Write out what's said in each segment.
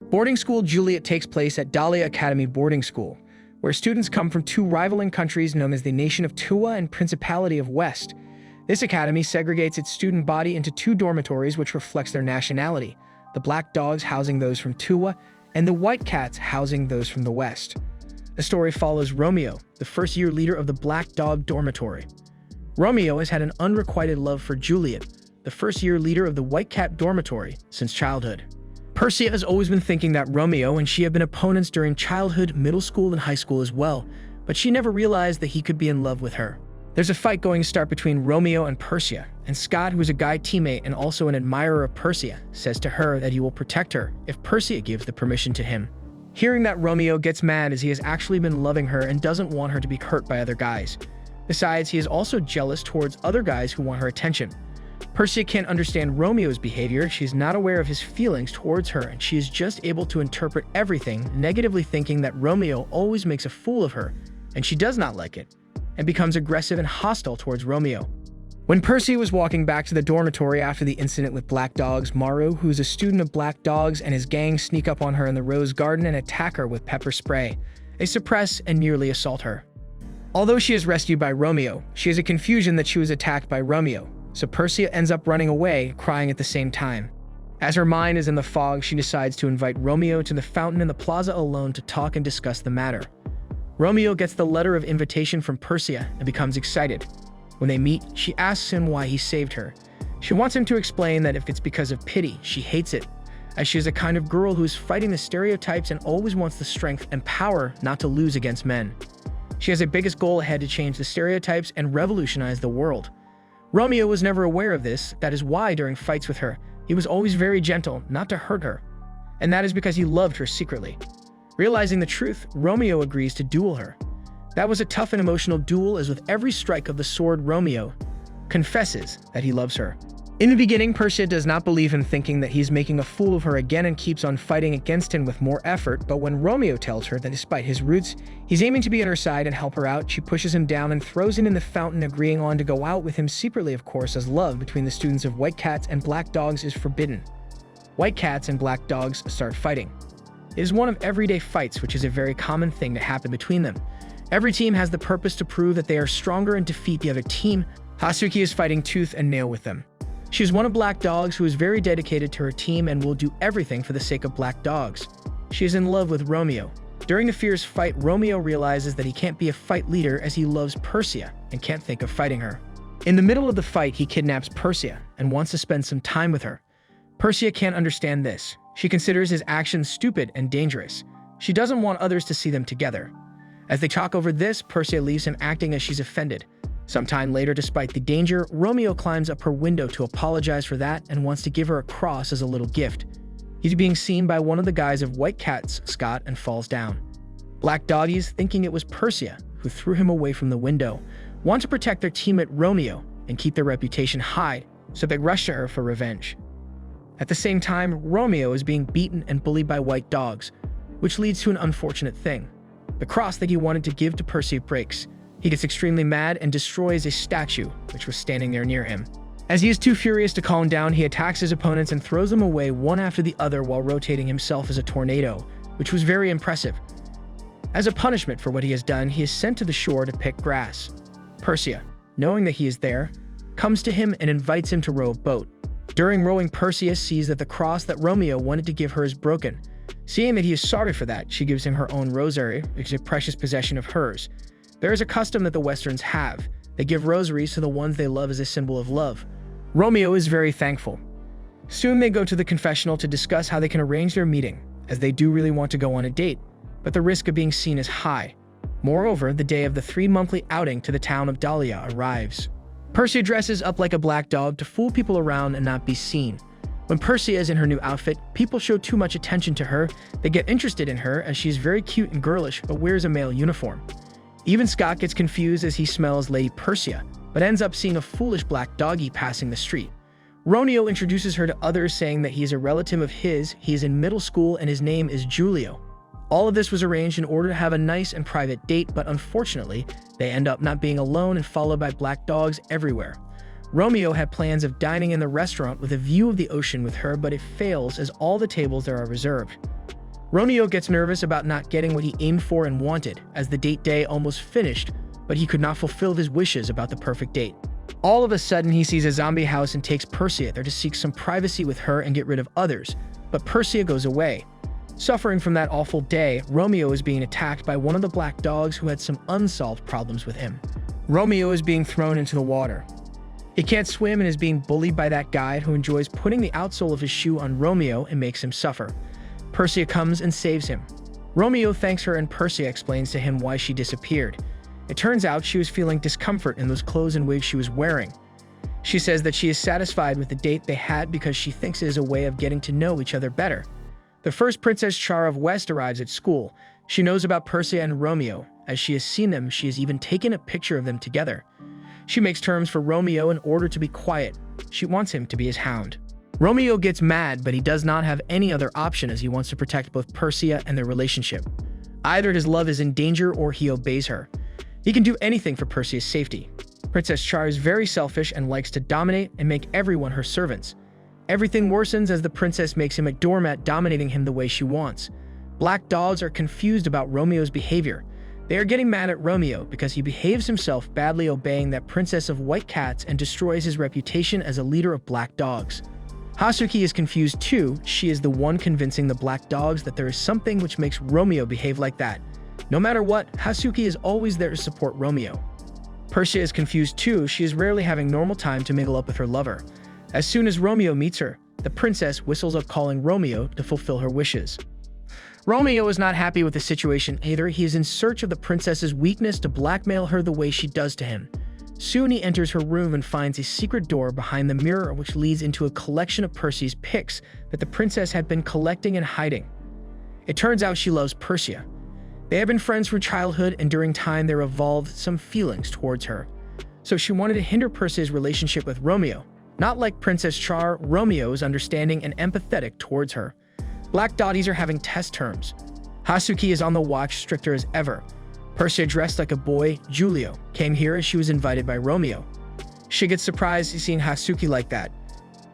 Boarding school Juliet takes place at Dahlia Academy Boarding School, where students come from two rivaling countries known as the Nation of Tua and Principality of West. This academy segregates its student body into two dormitories which reflects their nationality, the Black Dogs housing those from Tua and the White Cats housing those from the West. The story follows Romeo, the first-year leader of the Black Dog dormitory. Romeo has had an unrequited love for Juliet, the first-year leader of the White Cat dormitory, since childhood. Persia has always been thinking that Romeo and she have been opponents during childhood, middle school, and high school as well, but she never realized that he could be in love with her. There's a fight going to start between Romeo and Persia, and Scott, who is a guy teammate and also an admirer of Persia, says to her that he will protect her if Persia gives the permission to him. Hearing that, Romeo gets mad as he has actually been loving her and doesn't want her to be hurt by other guys. Besides, he is also jealous towards other guys who want her attention. Persia can't understand Romeo's behavior, she is not aware of his feelings towards her, and she is just able to interpret everything, negatively thinking that Romeo always makes a fool of her, and she does not like it, and becomes aggressive and hostile towards Romeo. When Percy was walking back to the dormitory after the incident with Black Dogs, Maru, who is a student of Black Dogs, and his gang sneak up on her in the Rose Garden and attack her with pepper spray. They suppress and nearly assault her. Although she is rescued by Romeo, she has a confusion that she was attacked by Romeo, so Persia ends up running away, crying at the same time. As her mind is in the fog, she decides to invite Romeo to the fountain in the plaza alone to talk and discuss the matter. Romeo gets the letter of invitation from Persia and becomes excited. When they meet, she asks him why he saved her. She wants him to explain that if it's because of pity, she hates it, as she is a kind of girl who is fighting the stereotypes and always wants the strength and power not to lose against men. She has a biggest goal ahead to change the stereotypes and revolutionize the world. Romeo was never aware of this, that is why during fights with her, he was always very gentle, not to hurt her. And that is because he loved her secretly. Realizing the truth, Romeo agrees to duel her. That was a tough and emotional duel, as with every strike of the sword, Romeo confesses that he loves her. In the beginning, Persia does not believe him, thinking that he's making a fool of her again and keeps on fighting against him with more effort, but when Romeo tells her that despite his roots, he's aiming to be at her side and help her out, she pushes him down and throws him in the fountain, agreeing on to go out with him secretly, of course, as love between the students of White Cats and Black Dogs is forbidden. White Cats and Black Dogs start fighting. It is one of everyday fights, which is a very common thing to happen between them. Every team has the purpose to prove that they are stronger and defeat the other team. Hasuki is fighting tooth and nail with them. She is one of Black Dogs who is very dedicated to her team and will do everything for the sake of Black Dogs. She is in love with Romeo. During the fierce fight, Romeo realizes that he can't be a fight leader as he loves Persia and can't think of fighting her. In the middle of the fight, he kidnaps Persia and wants to spend some time with her. Persia can't understand this. She considers his actions stupid and dangerous. She doesn't want others to see them together. As they talk over this, Persia leaves him, acting as she's offended. Sometime later, despite the danger, Romeo climbs up her window to apologize for that and wants to give her a cross as a little gift. He's being seen by one of the guys of White Cats, Scott, and falls down. Black Doggies, thinking it was Persia who threw him away from the window, want to protect their teammate Romeo and keep their reputation high, so they rush to her for revenge. At the same time, Romeo is being beaten and bullied by White Dogs, which leads to an unfortunate thing. The cross that he wanted to give to Persia breaks. He gets extremely mad and destroys a statue which was standing there near him. As he is too furious to calm down, he attacks his opponents and throws them away one after the other while rotating himself as a tornado, which was very impressive. As a punishment for what he has done, he is sent to the shore to pick grass. Persia, knowing that he is there, comes to him and invites him to row a boat. During rowing, Persia sees that the cross that Romeo wanted to give her is broken. Seeing that he is sorry for that, she gives him her own rosary, which is a precious possession of hers. There is a custom that the Westerns have. They give rosaries to the ones they love as a symbol of love. Romeo is very thankful. Soon they go to the confessional to discuss how they can arrange their meeting, as they do really want to go on a date, but the risk of being seen is high. Moreover, the day of the 3-monthly outing to the town of Dahlia arrives. Persia dresses up like a black dog to fool people around and not be seen. When Persia is in her new outfit, people show too much attention to her. They get interested in her as she is very cute and girlish but wears a male uniform. Even Scott gets confused as he smells Lady Persia, but ends up seeing a foolish black doggy passing the street. Romeo introduces her to others, saying that he is a relative of his, he is in middle school, and his name is Giulio. All of this was arranged in order to have a nice and private date, but unfortunately, they end up not being alone and followed by Black Dogs everywhere. Romeo had plans of dining in the restaurant with a view of the ocean with her, but it fails as all the tables there are reserved. Romeo gets nervous about not getting what he aimed for and wanted, as the date day almost finished, but he could not fulfill his wishes about the perfect date. All of a sudden, he sees a zombie house and takes Persia there to seek some privacy with her and get rid of others, but Persia goes away. Suffering from that awful day, Romeo is being attacked by one of the black dogs who had some unsolved problems with him. Romeo is being thrown into the water. He can't swim and is being bullied by that guide who enjoys putting the outsole of his shoe on Romeo and makes him suffer. Persia comes and saves him. Romeo thanks her and Persia explains to him why she disappeared. It turns out she was feeling discomfort in those clothes and wigs she was wearing. She says that she is satisfied with the date they had because she thinks it is a way of getting to know each other better. The first Princess Char of West arrives at school. She knows about Persia and Romeo. As she has seen them, she has even taken a picture of them together. She makes terms for Romeo in order to be quiet. She wants him to be his hound. Romeo gets mad, but he does not have any other option as he wants to protect both Persia and their relationship. Either his love is in danger or he obeys her. He can do anything for Persia's safety. Princess Char is very selfish and likes to dominate and make everyone her servants. Everything worsens as the princess makes him a doormat, dominating him the way she wants. Black dogs are confused about Romeo's behavior. They are getting mad at Romeo because he behaves himself badly, obeying that princess of white cats and destroys his reputation as a leader of black dogs. Hasuki is confused too. She is the one convincing the black dogs that there is something which makes Romeo behave like that. No matter what, Hasuki is always there to support Romeo. Persia is confused too. She is rarely having normal time to mingle up with her lover. As soon as Romeo meets her, the princess whistles up, calling Romeo to fulfill her wishes. Romeo is not happy with the situation either. He is in search of the princess's weakness to blackmail her the way she does to him. Soon he enters her room and finds a secret door behind the mirror which leads into a collection of Persia's pics that the princess had been collecting and hiding. It turns out she loves Persia. They have been friends from childhood, and during time there evolved some feelings towards her. So she wanted to hinder Persia's relationship with Romeo. Not like Princess Char, Romeo is understanding and empathetic towards her. Black dotties are having test terms. Hasuki is on the watch, stricter as ever. Persia, dressed like a boy, Giulio, came here as she was invited by Romeo. She gets surprised seeing Hasuki like that.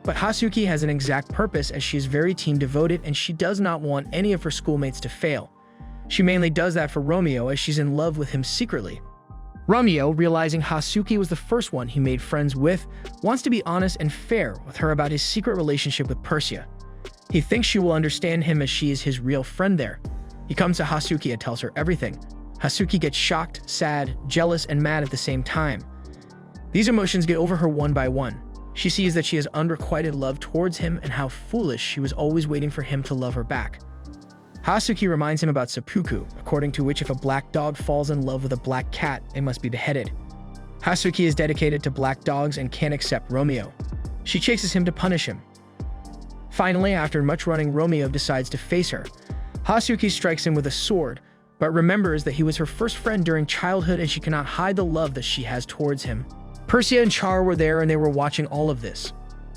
But Hasuki has an exact purpose, as she is very team devoted and she does not want any of her schoolmates to fail. She mainly does that for Romeo as she's in love with him secretly. Romeo, realizing Hasuki was the first one he made friends with, wants to be honest and fair with her about his secret relationship with Persia. He thinks she will understand him as she is his real friend there. He comes to Hasuki and tells her everything. Hasuki gets shocked, sad, jealous, and mad at the same time. These emotions get over her one by one. She sees that she has unrequited love towards him and how foolish she was always waiting for him to love her back. Hasuki reminds him about seppuku, according to which if a black dog falls in love with a black cat, it must be beheaded. Hasuki is dedicated to black dogs and can't accept Romeo. She chases him to punish him. Finally, after much running, Romeo decides to face her. Hasuki strikes him with a sword, but remembers that he was her first friend during childhood and she cannot hide the love that she has towards him. Persia and Char were there and they were watching all of this.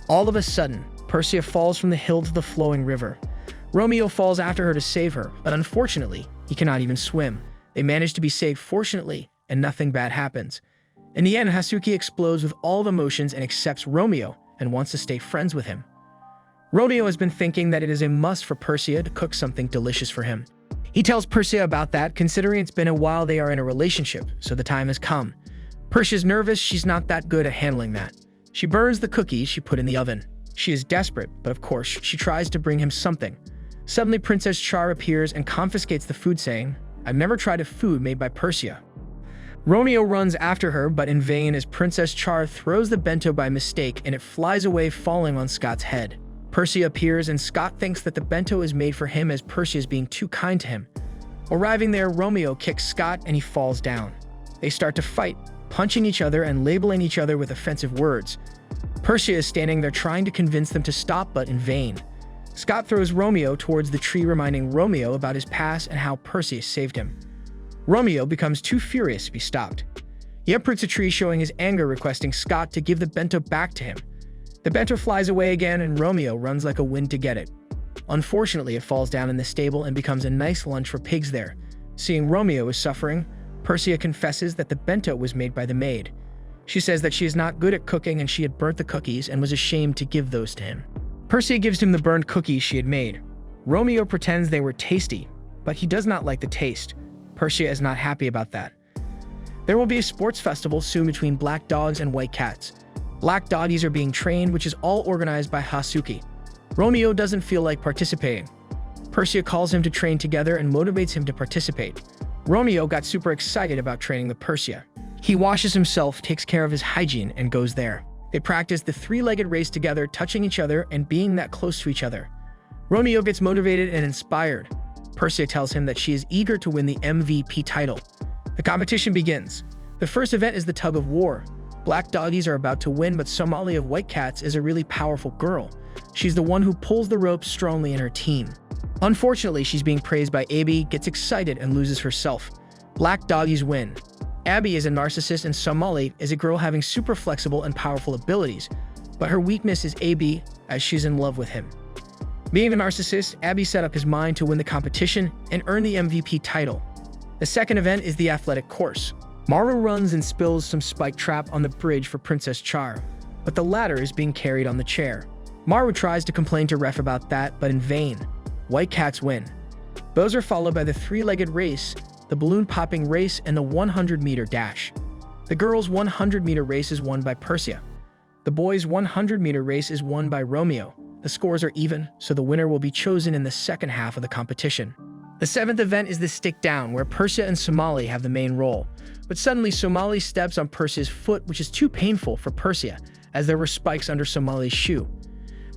All of a sudden, Persia falls from the hill to the flowing river. Romeo falls after her to save her, but unfortunately, he cannot even swim. They manage to be saved fortunately, and nothing bad happens. In the end, Hasuki explodes with all the emotions and accepts Romeo and wants to stay friends with him. Romeo has been thinking that it is a must for Persia to cook something delicious for him. He tells Persia about that, considering it's been a while they are in a relationship, so the time has come. Persia's nervous. She's not that good at handling that. She burns the cookies she put in the oven. She is desperate, but of course, she tries to bring him something. Suddenly, Princess Char appears and confiscates the food, saying, "I've never tried a food made by Persia." Romeo runs after her, but in vain, as Princess Char throws the bento by mistake and it flies away, falling on Scott's head. Persia appears and Scott thinks that the bento is made for him as Persia is being too kind to him. Arriving there, Romeo kicks Scott and he falls down. They start to fight, punching each other and labeling each other with offensive words. Persia is standing there trying to convince them to stop, but in vain. Scott throws Romeo towards the tree, reminding Romeo about his past and how Persia saved him. Romeo becomes too furious to be stopped. He uproots a tree, showing his anger, requesting Scott to give the bento back to him. The bento flies away again and Romeo runs like a wind to get it. Unfortunately, it falls down in the stable and becomes a nice lunch for pigs there. Seeing Romeo is suffering, Persia confesses that the bento was made by the maid. She says that she is not good at cooking and she had burnt the cookies and was ashamed to give those to him. Persia gives him the burned cookies she had made. Romeo pretends they were tasty, but he does not like the taste. Persia is not happy about that. There will be a sports festival soon between black dogs and white cats. Black doggies are being trained, which is all organized by Hasuki. Romeo doesn't feel like participating. Persia calls him to train together and motivates him to participate. Romeo got super excited about training with Persia. He washes himself, takes care of his hygiene, and goes there. They practice the three-legged race together, touching each other and being that close to each other. Romeo gets motivated and inspired. Persia tells him that she is eager to win the MVP title. The competition begins. The first event is the tug of war. Black doggies are about to win, but Somali of white cats is a really powerful girl. She's the one who pulls the ropes strongly in her team. Unfortunately, she's being praised by Abby, gets excited, and loses herself. Black doggies win. Abby is a narcissist and Somali is a girl having super flexible and powerful abilities, but her weakness is Abby, as she's in love with him. Being a narcissist, Abby set up his mind to win the competition and earn the MVP title. The second event is the athletic course. Maru runs and spills some spike trap on the bridge for Princess Char, but the latter is being carried on the chair. Maru tries to complain to Ref about that, but in vain. White cats win. Those are followed by the three-legged race, the balloon-popping race, and the 100-meter dash. The girls' 100-meter race is won by Persia. The boys' 100-meter race is won by Romeo. The scores are even, so the winner will be chosen in the second half of the competition. The seventh event is the stick down, where Persia and Somali have the main role. But suddenly, Somali steps on Persia's foot, which is too painful for Persia, as there were spikes under Somali's shoe.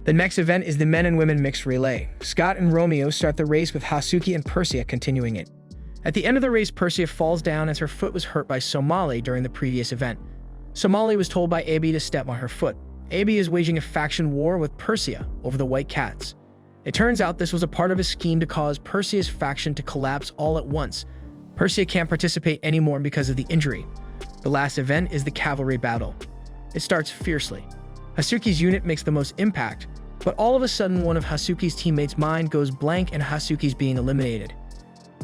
The next event is the men and women mixed relay. Scott and Romeo start the race with Hasuki and Persia continuing it. At the end of the race, Persia falls down as her foot was hurt by Somali during the previous event. Somali was told by Abby to step on her foot. Abby is waging a faction war with Persia over the white cats. It turns out this was a part of a scheme to cause Persia's faction to collapse all at once. Persia can't participate anymore because of the injury. The last event is the cavalry battle. It starts fiercely. Hasuki's unit makes the most impact, but all of a sudden one of Hasuki's teammates' mind goes blank and Hasuki's being eliminated.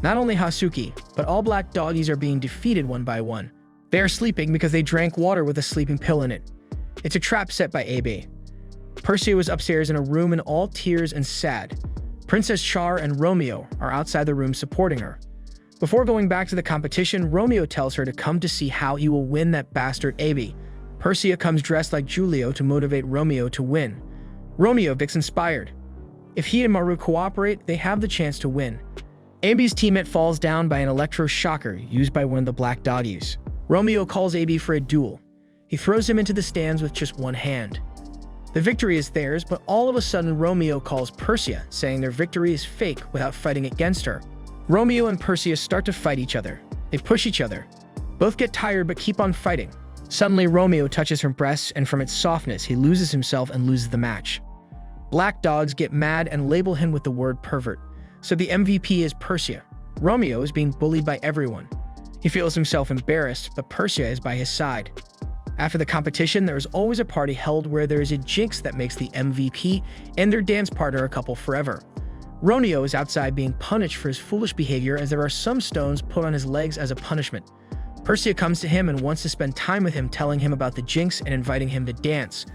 Not only Hasuki, but all black doggies are being defeated one by one. They are sleeping because they drank water with a sleeping pill in it. It's a trap set by AB. Persia was upstairs in a room in all tears and sad. Princess Char and Romeo are outside the room supporting her. Before going back to the competition, Romeo tells her to come to see how he will win that bastard AB. Persia comes dressed like Giulio to motivate Romeo to win. Romeo gets inspired. If he and Maru cooperate, they have the chance to win. AB's teammate falls down by an electroshocker used by one of the black doggies. Romeo calls AB for a duel. He throws him into the stands with just one hand. The victory is theirs, but all of a sudden Romeo calls Persia, saying their victory is fake without fighting against her. Romeo and Persia start to fight each other. They push each other. Both get tired but keep on fighting. Suddenly Romeo touches her breasts and from its softness he loses himself and loses the match. Black dogs get mad and label him with the word pervert. So the MVP is Persia. Romeo is being bullied by everyone. He feels himself embarrassed, but Persia is by his side. After the competition, there is always a party held where there is a jinx that makes the MVP and their dance partner a couple forever. Romeo is outside being punished for his foolish behavior as there are some stones put on his legs as a punishment. Persia comes to him and wants to spend time with him, telling him about the jinx and inviting him to dance.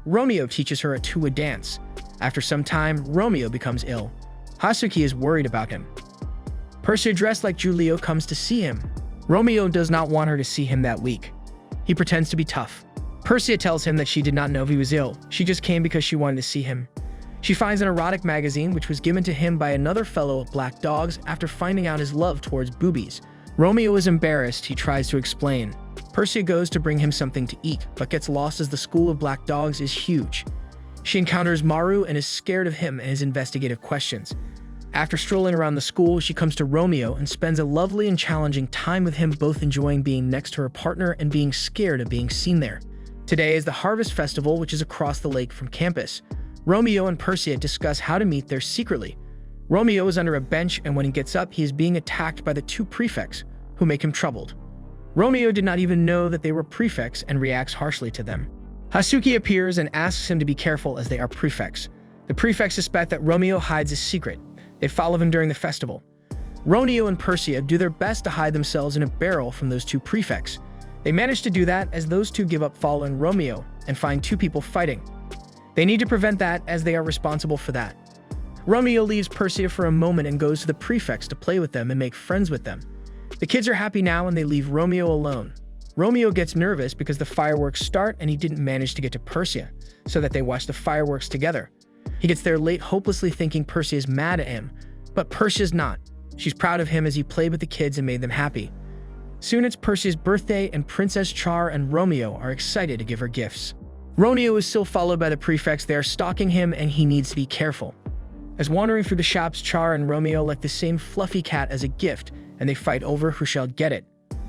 Romeo teaches her a two-way dance. After some time, Romeo becomes ill. Hasuki is worried about him. Persia, dressed like Giulio, comes to see him. Romeo does not want her to see him that week. He pretends to be tough. Persia tells him that she did not know he was ill. She just came because she wanted to see him. She finds an erotic magazine which was given to him by another fellow of black dogs after finding out his love towards boobies. Romeo is embarrassed. He tries to explain. Persia goes to bring him something to eat, but gets lost as the school of black dogs is huge. She encounters Maru and is scared of him and his investigative questions. After strolling around the school, she comes to Romeo and spends a lovely and challenging time with him, both enjoying being next to her partner and being scared of being seen there. Today is the Harvest Festival, which is across the lake from campus. Romeo and Persia discuss how to meet there secretly. Romeo is under a bench, and when he gets up, he is being attacked by the two prefects, who make him troubled. Romeo did not even know that they were prefects and reacts harshly to them. Hasuki appears and asks him to be careful as they are prefects. The prefects suspect that Romeo hides a secret. They follow him during the festival. Romeo and Persia do their best to hide themselves in a barrel from those two prefects. They manage to do that as those two give up following Romeo and find two people fighting. They need to prevent that as they are responsible for that. Romeo leaves Persia for a moment and goes to the prefects to play with them and make friends with them. The kids are happy now and they leave Romeo alone. Romeo gets nervous because the fireworks start and he didn't manage to get to Persia, so that they watch the fireworks together. He gets there late, hopelessly thinking Persia is mad at him, but Persia's not. She's proud of him as he played with the kids and made them happy. Soon it's Persia's birthday and Princess Char and Romeo are excited to give her gifts. Romeo is still followed by the prefects. They are stalking him and he needs to be careful. As wandering through the shops, Char and Romeo elect the same fluffy cat as a gift and they fight over who shall get it.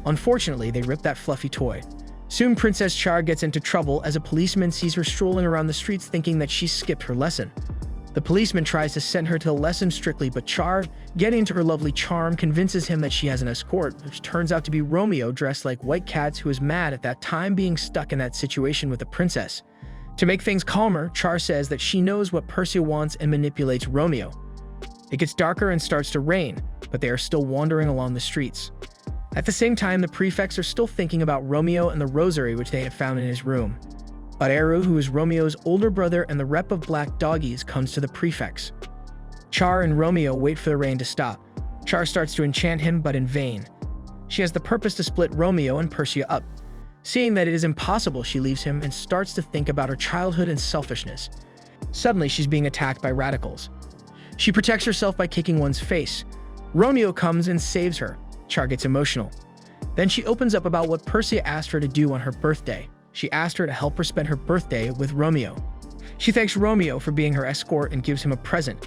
Unfortunately, they rip that fluffy toy. Soon Princess Char gets into trouble as a policeman sees her strolling around the streets thinking that she skipped her lesson. The policeman tries to send her to the lesson strictly, but Char, getting into her lovely charm, convinces him that she has an escort, which turns out to be Romeo dressed like White Cats, who is mad at that time being stuck in that situation with the princess. To make things calmer, Char says that she knows what Persia wants and manipulates Romeo. It gets darker and starts to rain, but they are still wandering along the streets. At the same time, the prefects are still thinking about Romeo and the rosary which they had found in his room. Aeru, who is Romeo's older brother and the rep of Black Doggies, comes to the prefects. Char and Romeo wait for the rain to stop. Char starts to enchant him, but in vain. She has the purpose to split Romeo and Persia up. Seeing that it is impossible, she leaves him and starts to think about her childhood and selfishness. Suddenly, she's being attacked by radicals. She protects herself by kicking one's face. Romeo comes and saves her. Char gets emotional. Then she opens up about what Persia asked her to do on her birthday. She asked her to help her spend her birthday with Romeo. She thanks Romeo for being her escort and gives him a present.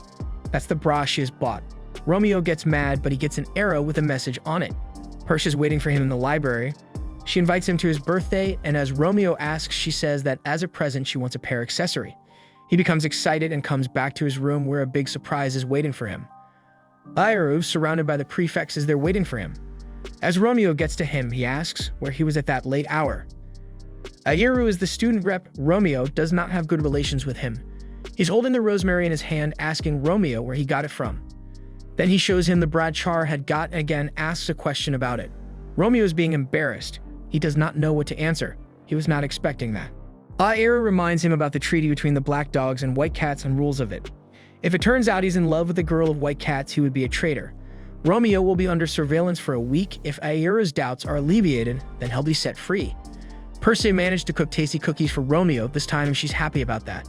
That's the bra she has bought. Romeo gets mad, but he gets an arrow with a message on it. Persia's waiting for him in the library. She invites him to his birthday, and as Romeo asks, she says that as a present she wants a pear accessory. He becomes excited and comes back to his room where a big surprise is waiting for him. Aeru, surrounded by the prefects, is there waiting for him. As Romeo gets to him, he asks where he was at that late hour. Aeru is the student rep. Romeo does not have good relations with him. He's holding the rosemary in his hand, asking Romeo where he got it from. Then he shows him the brad Char had got and again asks a question about it. Romeo is being embarrassed. He does not know what to answer. He was not expecting that. Aeru reminds him about the treaty between the Black Dogs and White Cats and rules of it. If it turns out he's in love with the girl of White Cats, he would be a traitor. Romeo will be under surveillance for a week. If Aeru's doubts are alleviated, then he'll be set free. Persia managed to cook tasty cookies for Romeo this time and she's happy about that.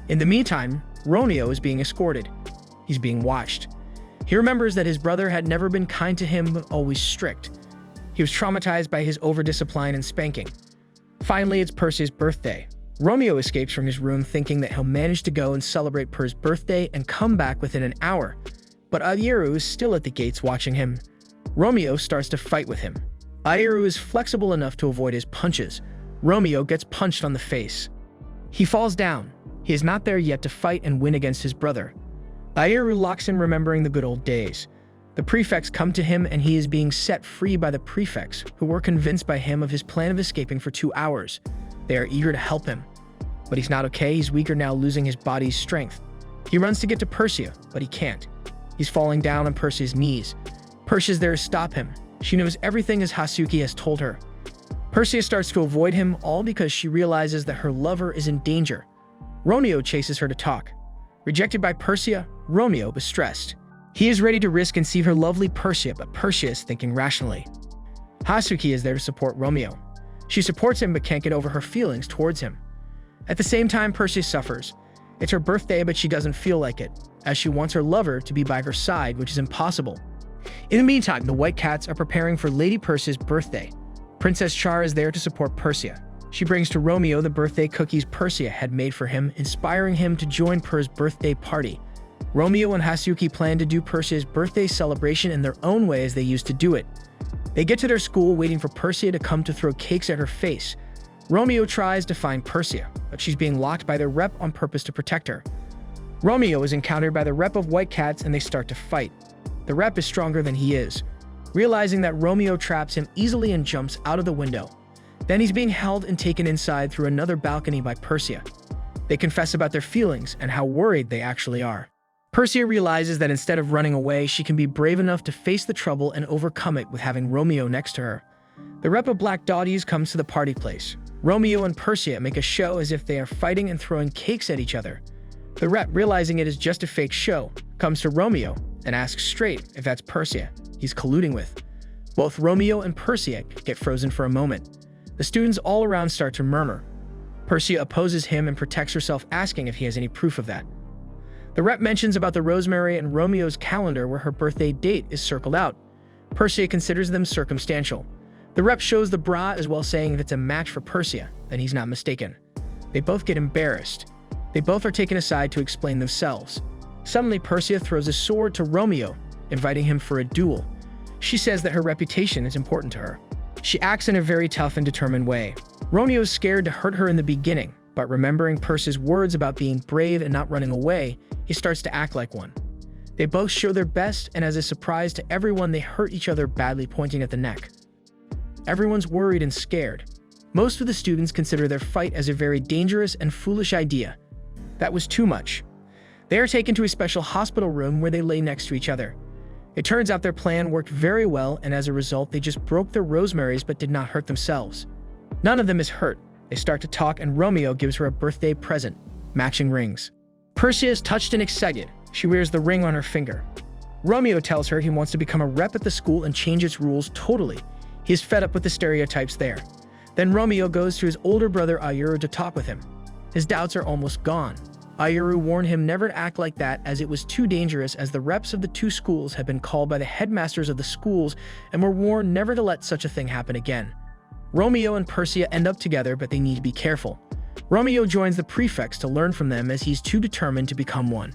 In the meantime, Romeo is being escorted. He's being watched. He remembers that his brother had never been kind to him but always strict. He was traumatized by his over-discipline and spanking. Finally, it's Persia's birthday. Romeo escapes from his room thinking that he'll manage to go and celebrate Per's birthday and come back within an hour. But Aeru is still at the gates watching him. Romeo starts to fight with him. Aeru is flexible enough to avoid his punches. Romeo gets punched on the face. He falls down. He is not there yet to fight and win against his brother. Aeru locks him, remembering the good old days. The prefects come to him and he is being set free by the prefects, who were convinced by him of his plan of escaping for 2 hours. They are eager to help him. But he's not okay. He's weaker now, losing his body's strength. He runs to get to Persia, but he can't. He's falling down on Persia's knees. Persia's there to stop him. She knows everything as Hasuki has told her. Persia starts to avoid him, all because she realizes that her lover is in danger. Romeo chases her to talk. Rejected by Persia, Romeo is stressed. He is ready to risk and see her lovely Persia, but Persia is thinking rationally. Hasuki is there to support Romeo. She supports him but can't get over her feelings towards him. At the same time, Persia suffers. It's her birthday, but she doesn't feel like it, as she wants her lover to be by her side, which is impossible. In the meantime, the White Cats are preparing for Lady Persia's birthday. Princess Char is there to support Persia. She brings to Romeo the birthday cookies Persia had made for him, inspiring him to join Per's birthday party. Romeo and Hasuki plan to do Persia's birthday celebration in their own way as they used to do it. They get to their school waiting for Persia to come to throw cakes at her face. Romeo tries to find Persia, but she's being locked by their rep on purpose to protect her. Romeo is encountered by the rep of White Cats and they start to fight. The rep is stronger than he is. Realizing that Romeo traps him easily and jumps out of the window. Then he's being held and taken inside through another balcony by Persia. They confess about their feelings and how worried they actually are. Persia realizes that instead of running away, she can be brave enough to face the trouble and overcome it with having Romeo next to her. The rep of Black Doggies comes to the party place. Romeo and Persia make a show as if they are fighting and throwing cakes at each other. The rep, realizing it is just a fake show, comes to Romeo and asks straight if that's Persia he's colluding with. Both Romeo and Persia get frozen for a moment. The students all around start to murmur. Persia opposes him and protects herself, asking if he has any proof of that. The rep mentions about the Rosemary and Romeo's calendar where her birthday date is circled out. Persia considers them circumstantial. The rep shows the bra as well, saying if it's a match for Persia, then he's not mistaken. They both get embarrassed. They both are taken aside to explain themselves. Suddenly, Persia throws a sword to Romeo, inviting him for a duel. She says that her reputation is important to her. She acts in a very tough and determined way. Romeo is scared to hurt her in the beginning, but remembering Persia's words about being brave and not running away, he starts to act like one. They both show their best, and as a surprise to everyone, they hurt each other badly, pointing at the neck. Everyone's worried and scared. Most of the students consider their fight as a very dangerous and foolish idea. That was too much. They are taken to a special hospital room where they lay next to each other. It turns out their plan worked very well, and as a result, they just broke their Rosemaries but did not hurt themselves. None of them is hurt. They start to talk, and Romeo gives her a birthday present, matching rings. Persia is touched and excited. She wears the ring on her finger. Romeo tells her he wants to become a rep at the school and change its rules totally. He is fed up with the stereotypes there. Then Romeo goes to his older brother Ayuru to talk with him. His doubts are almost gone. Ayuru warned him never to act like that, as it was too dangerous, as the reps of the two schools had been called by the headmasters of the schools and were warned never to let such a thing happen again. Romeo and Persia end up together, but they need to be careful. Romeo joins the prefects to learn from them, as he's too determined to become one.